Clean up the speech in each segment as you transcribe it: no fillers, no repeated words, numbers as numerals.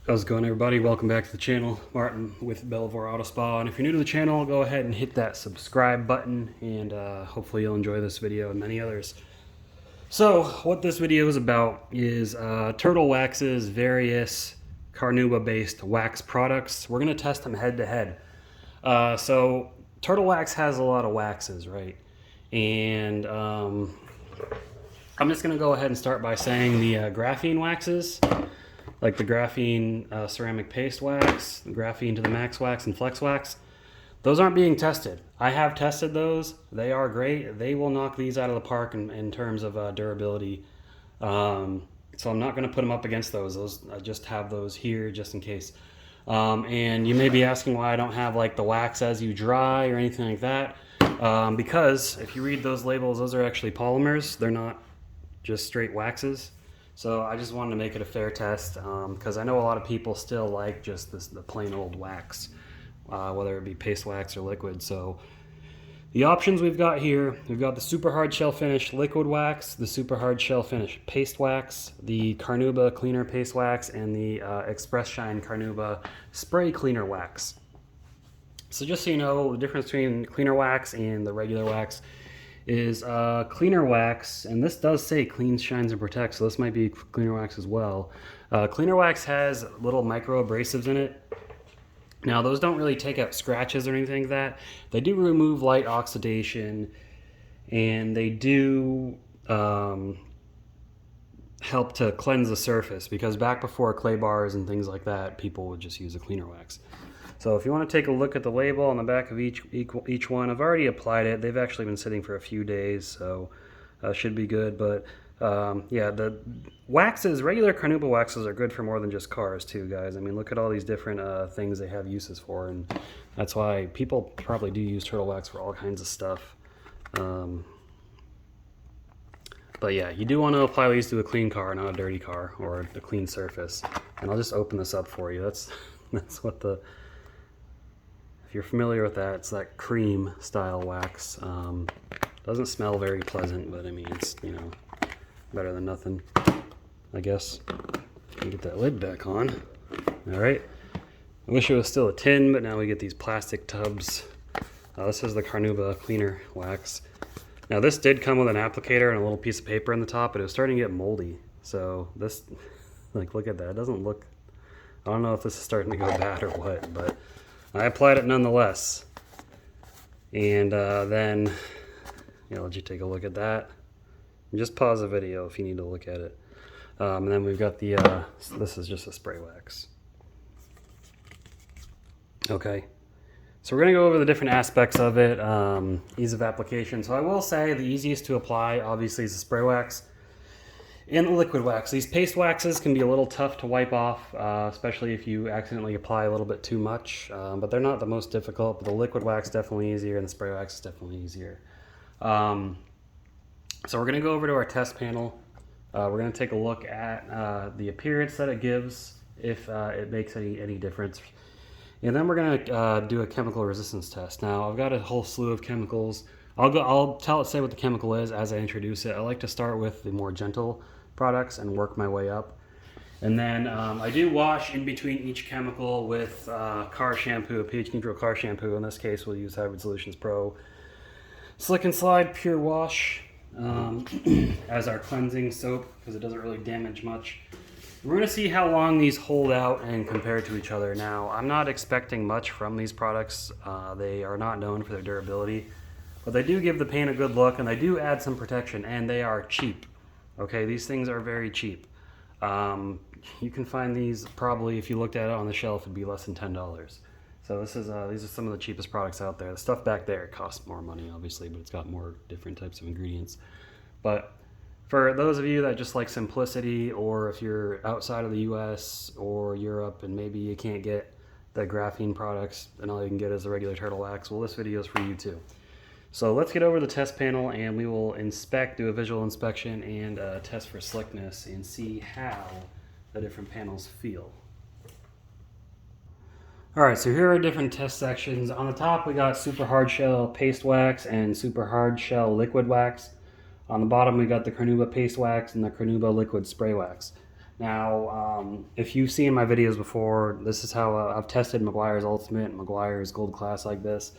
How's it going, everybody? Welcome back to the channel. Martin with Belvoir Auto Spa, and if you're new to the channel, go ahead and hit that subscribe button, and hopefully you'll enjoy this video and many others. So what this video is about is Turtle Wax's various carnauba based wax products. We're going to test them head to head. So Turtle Wax has a lot of waxes, right? And I'm just going to go ahead and start by saying the graphene waxes, like the graphene ceramic paste wax, the graphene to the max wax, and flex wax, those aren't being tested. I have tested those. They are great. They will knock these out of the park in terms of durability. So I'm not going to put them up against those. I just have those here just in case. And you may be asking why I don't have like the wax as you dry or anything like that. Because if you read those labels, those are actually polymers. They're not just straight waxes. So I just wanted to make it a fair test because I know a lot of people still like just the plain old wax, whether it be paste wax or liquid. So the options we've got here, we've got the super hard shell finish liquid wax, the super hard shell finish paste wax, the carnauba cleaner paste wax, and the express shine carnauba spray cleaner wax. So just so you know, the difference between cleaner wax and the regular wax is cleaner wax, and this does say cleans, shines, and protects, so this might be cleaner wax as well. Cleaner wax has little micro abrasives in it. Now those don't really take out scratches or anything like that. They do remove light oxidation, and they do help to cleanse the surface, because back before clay bars and things like that, people would just use a cleaner wax. So if you want to take a look at the label on the back of each one, I've already applied it. They've actually been sitting for a few days, so should be good. But yeah, the waxes, regular carnauba waxes, are good for more than just cars too, guys. I mean, look at all these different things they have uses for, and that's why people probably do use turtle wax for all kinds of stuff. But yeah, you do want to apply these to a clean car, not a dirty car, or a clean surface. And I'll just open this up for you. That's what the... If you're familiar with that, it's that cream style wax. Doesn't smell very pleasant, but I mean, it's, you know, better than nothing, I guess. Get that lid back on. All right. I wish it was still a tin, but now we get these plastic tubs. This is the carnauba cleaner wax. Now this did come with an applicator and a little piece of paper on the top, but it was starting to get moldy. So this, like, look at that. It doesn't look, I don't know if this is starting to go bad or what, but I applied it nonetheless. And then, yeah, I'll let you take a look at that. And just pause the video if you need to look at it. And then we've got the, this is just a spray wax. Okay. So we're going to go over the different aspects of it, ease of application. So I will say the easiest to apply, obviously, is the spray wax and the liquid wax. These paste waxes can be a little tough to wipe off, especially if you accidentally apply a little bit too much, but they're not the most difficult. But the liquid wax is definitely easier, and the spray wax is definitely easier. So we're going to go over to our test panel. We're going to take a look at the appearance that it gives, if it makes any difference. And then we're going to do a chemical resistance test. Now, I've got a whole slew of chemicals. I'll say what the chemical is as I introduce it. I like to start with the more gentle products and work my way up. And then I do wash in between each chemical with car shampoo, a pH neutral car shampoo. In this case, we'll use Hybrid Solutions Pro Slick and Slide Pure Wash as our cleansing soap, because it doesn't really damage much. We're going to see how long these hold out and compare to each other. Now, I'm not expecting much from these products. They are not known for their durability, but they do give the paint a good look, and they do add some protection, and they are cheap. Okay, these things are very cheap. You can find these probably, if you looked at it on the shelf, it'd be less than $10. So this is these are some of the cheapest products out there. The stuff back there costs more money, obviously, but it's got more different types of ingredients. But for those of you that just like simplicity, or if you're outside of the US or Europe and maybe you can't get the graphene products and all you can get is the regular turtle wax, well, this video is for you too. So let's get over the test panel, and we will do a visual inspection and test for slickness and see how the different panels feel. All right, so here are different test sections. On the top, we got super hard shell paste wax and super hard shell liquid wax. On the bottom, we got the carnauba paste wax and the carnauba liquid spray wax. Now, if you've seen my videos before, this is how I've tested Meguiar's Ultimate, Meguiar's Gold Class like this.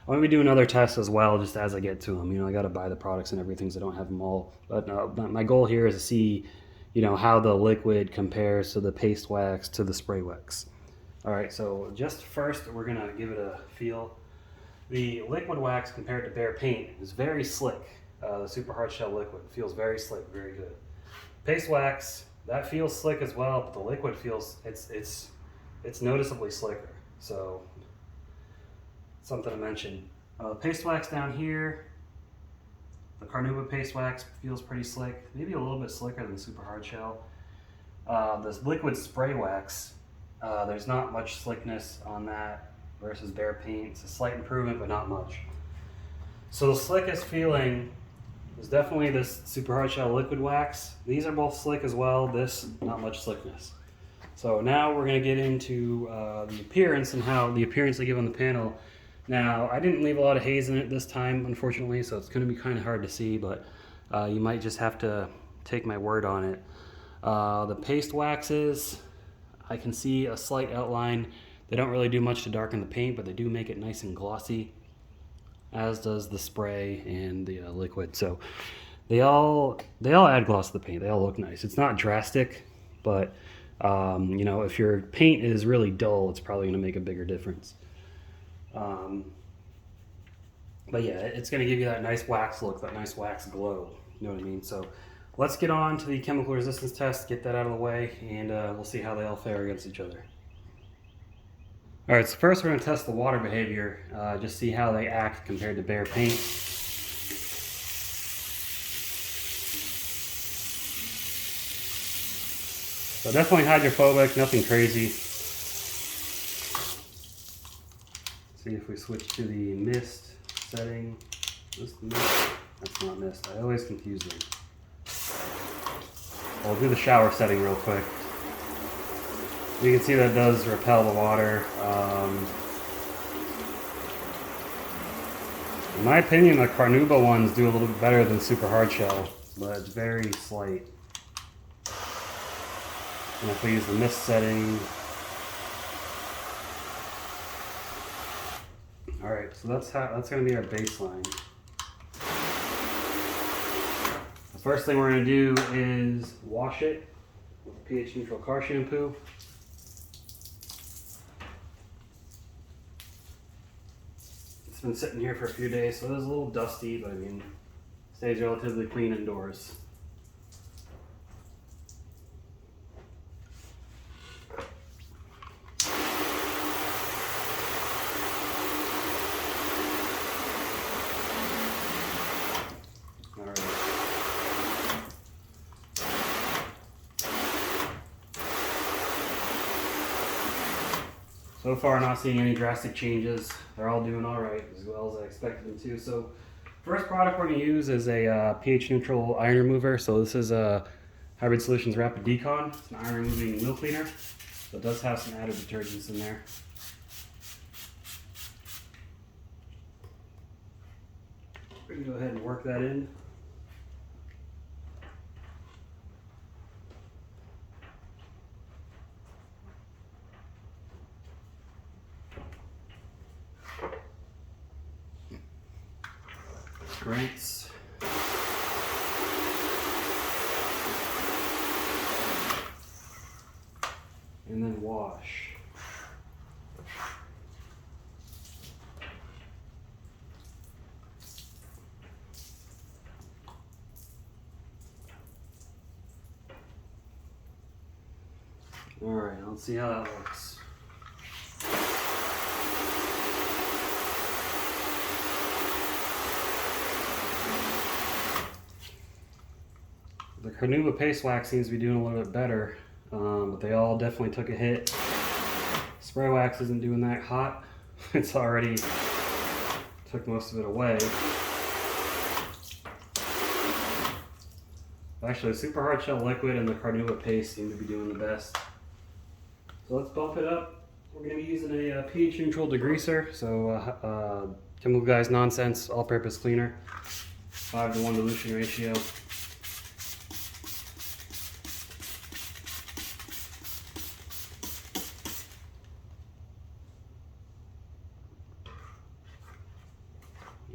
I'm going to be doing other tests as well, just as I get to them. You know, I got to buy the products and everything, so I don't have them all. But my goal here is to see, you know, how the liquid compares to the paste wax to the spray wax. All right, so just first, we're going to give it a feel. The liquid wax compared to bare paint is very slick. The super hard shell liquid feels very slick, very good. Paste wax, that feels slick as well, but the liquid feels, it's noticeably slicker. So something to mention. Paste wax down here, the Carnauba paste wax feels pretty slick, maybe a little bit slicker than super hard shell. This liquid spray wax, there's not much slickness on that versus bare paint. It's a slight improvement, but not much. So the slickest feeling is definitely this super hard shell liquid wax. These are both slick as well. This, not much slickness. So now we're going to get into the appearance and how the appearance they give on the panel. Now, I didn't leave a lot of haze in it this time, unfortunately, so it's going to be kind of hard to see, but you might just have to take my word on it. The paste waxes, I can see a slight outline. They don't really do much to darken the paint, but they do make it nice and glossy, as does the spray and the liquid. So they all add gloss to the paint. They all look nice. It's not drastic, but you know, if your paint is really dull, it's probably going to make a bigger difference. But yeah, it's going to give you that nice wax look, that nice wax glow. You know what I mean? So let's get on to the chemical resistance test, get that out of the way, and we'll see how they all fare against each other. All right, so first we're going to test the water behavior, just see how they act compared to bare paint. So definitely hydrophobic, nothing crazy. See if we switch to the mist setting. Is this the mist? That's not mist. I always confuse them. I'll do the shower setting real quick. You can see that does repel the water. In my opinion, the Carnauba ones do a little bit better than super hard shell, but it's very slight. And if we use the mist setting, all right, so that's going to be our baseline. The first thing we're going to do is wash it with a pH neutral car shampoo. It's been sitting here for a few days, so it is a little dusty, but I mean, it stays relatively clean indoors. So far, not seeing any drastic changes. They're all doing all right, as well as I expected them to. So, first product we're going to use is a pH neutral iron remover. So this is a Hybrid Solutions Rapid Decon. It's an iron removing wheel cleaner. So it does have some added detergents in there. We can go ahead and work that in. Rinse. And then wash. All right, let's see how that looks. The Carnauba paste wax seems to be doing a little bit better, but they all definitely took a hit. Spray wax isn't doing that hot. It's already took most of it away. Actually, the super hard shell liquid and the Carnauba paste seem to be doing the best. So let's bump it up. We're going to be using a pH neutral degreaser, so Chemical Guys Nonsense all-purpose cleaner, 5:1 dilution ratio.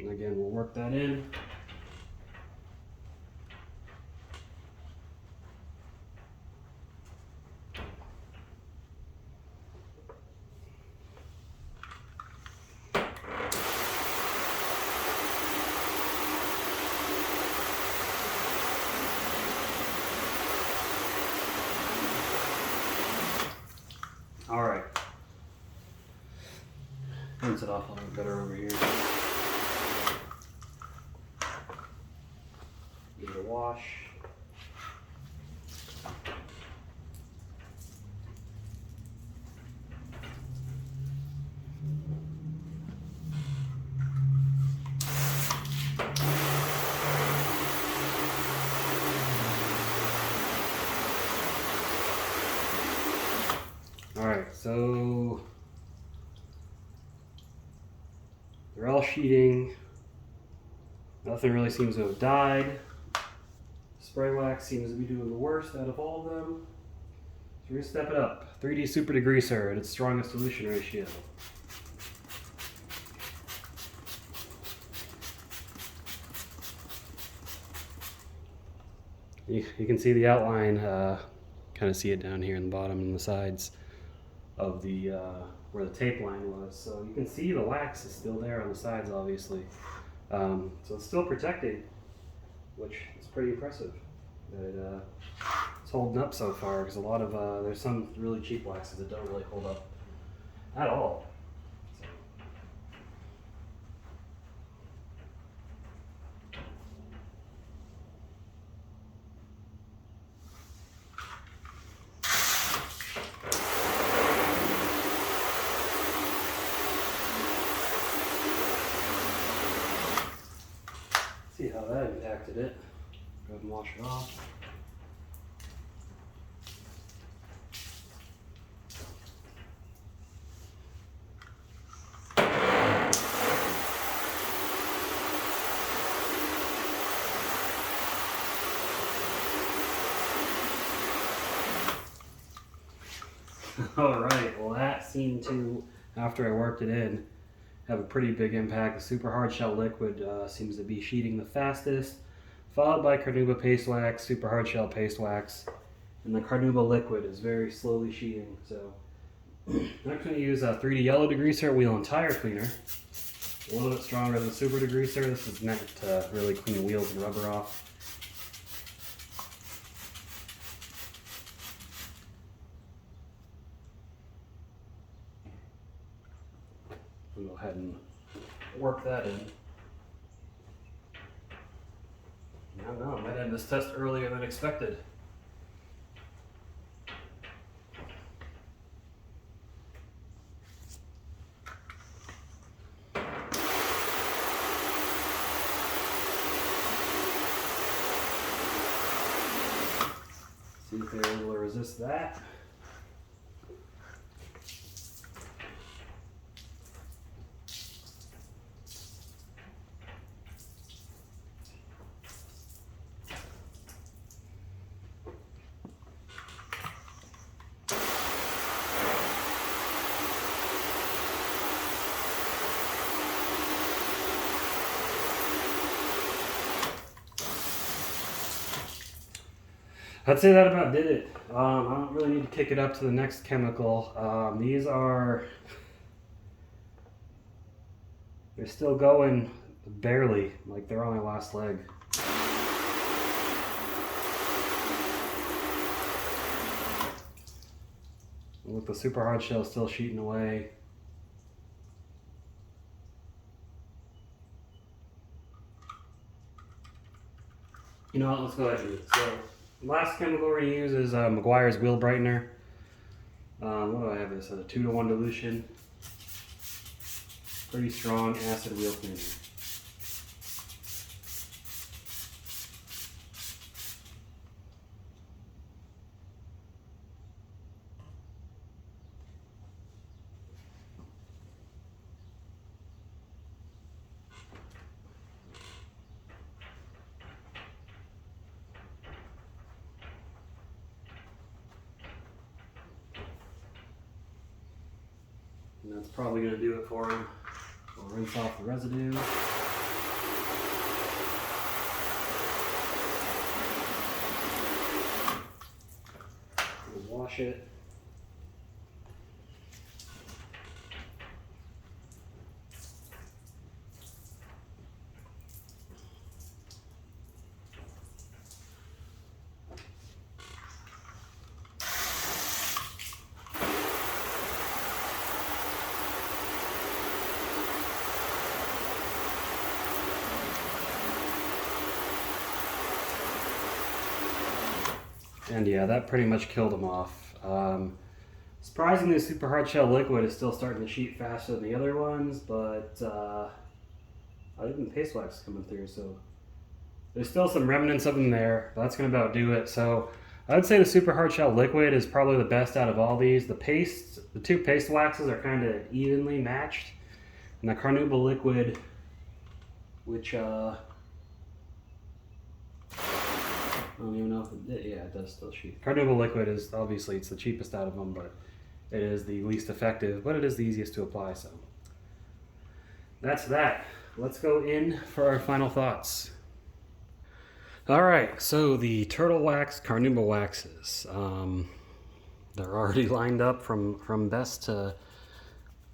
And again, we'll work that in. All right. Rinse it off a little better over here. Give it a wash. All right, so they're all sheeting. Nothing really seems to have died. Spray wax seems to be doing the worst out of all of them. So we're gonna step it up. 3D Super Degreaser at its strongest solution ratio. You can see the outline, kind of see it down here in the bottom and the sides of the where the tape line was. So you can see the wax is still there on the sides, obviously. So it's still protecting, which is pretty impressive. That it's holding up so far, because a lot of there's some really cheap waxes that don't really hold up at all. See how that impacted it. Go ahead and wash it off. All right, well that seemed to, after I worked it in, have a pretty big impact. The super hard shell liquid seems to be sheeting the fastest, followed by carnauba paste wax, super hard shell paste wax, and the carnauba liquid is very slowly sheeting. So I'm going to use a 3D yellow degreaser wheel and tire cleaner, a little bit stronger than the super degreaser. This is meant to really clean wheels and rubber off. We'll go ahead and work that in. I don't know, I might end this test earlier than expected. See if they're able to resist that. I'd say that about did it. I don't really need to kick it up to the next chemical. They're still going barely, like they're on my last leg. Look, the super hard shell is still sheeting away. You know what, let's go ahead and do it. So, last chemical we're going to use is McGuire's Wheel Brightener. What do I have this? A 2-to-1 dilution. Pretty strong acid wheel cleaner. And that's probably going to do it for him. We'll rinse off the residue. wash it. And yeah, that pretty much killed them off. Surprisingly, the super hard shell liquid is still starting to sheet faster than the other ones, but even paste wax is coming through, so there's still some remnants of them there. But that's going to about do it. So I would say the super hard shell liquid is probably the best out of all these. The two paste waxes are kind of evenly matched, and the carnauba liquid, which I don't even know if yeah, it does still sheet. Carnauba liquid is obviously, it's the cheapest out of them, but it is the least effective, but it is the easiest to apply, so that's that. Let's go in for our final thoughts. All right, so the turtle wax, carnauba waxes, they're already lined up from best to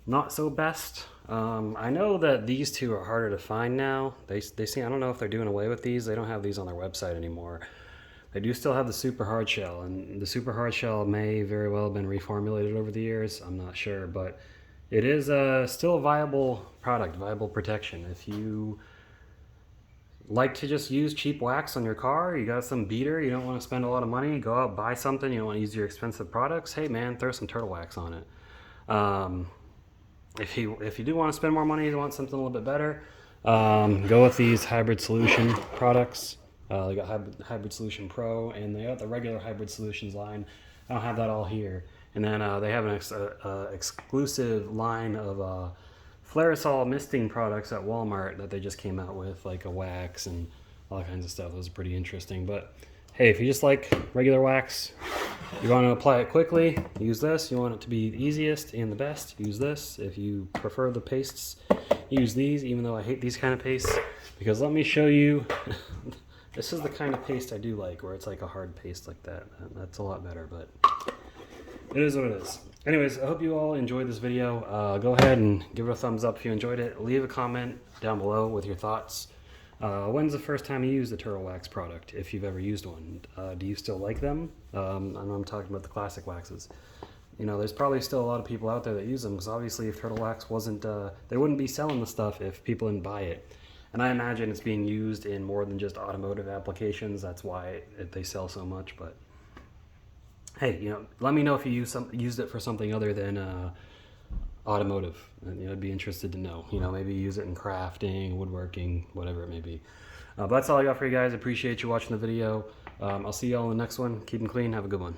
not so best. I know that these two are harder to find now. They seem, I don't know if they're doing away with these. They don't have these on their website anymore. They do still have the super hard shell, and the super hard shell may very well have been reformulated over the years. I'm not sure, but it is still a viable product, viable protection. If you like to just use cheap wax on your car, you got some beater, you don't want to spend a lot of money, go out, buy something, you don't want to use your expensive products, hey man, throw some turtle wax on it. If you do want to spend more money, you want something a little bit better, go with these hybrid solution products. They got hybrid solution pro, and they got the regular hybrid solutions line. I don't have that all here. And then they have an exclusive line of Flairosol misting products at Walmart that they just came out with, like a wax and all kinds of stuff. Those are pretty interesting. But hey, if you just like regular wax, you want to apply it quickly, use this. You want it to be the easiest and the best, use this. If you prefer the pastes, use these, even though I hate these kind of pastes. Because let me show you, this is the kind of paste I do like, where it's like a hard paste like that. That's a lot better, but it is what it is. Anyways, I hope you all enjoyed this video. Go ahead and give it a thumbs up if you enjoyed it. Leave a comment down below with your thoughts. When's the first time you used a turtle wax product, if you've ever used one? Do you still like them? I know I'm talking about the classic waxes. You know, there's probably still a lot of people out there that use them, because obviously if turtle wax wasn't, they wouldn't be selling the stuff if people didn't buy it. And I imagine it's being used in more than just automotive applications. That's why they sell so much. But hey, you know, let me know if you used it for something other than automotive. And, you know, I'd be interested to know. You know, maybe use it in crafting, woodworking, whatever it may be. But that's all I got for you guys. Appreciate you watching the video. I'll see you all in the next one. Keep them clean. Have a good one.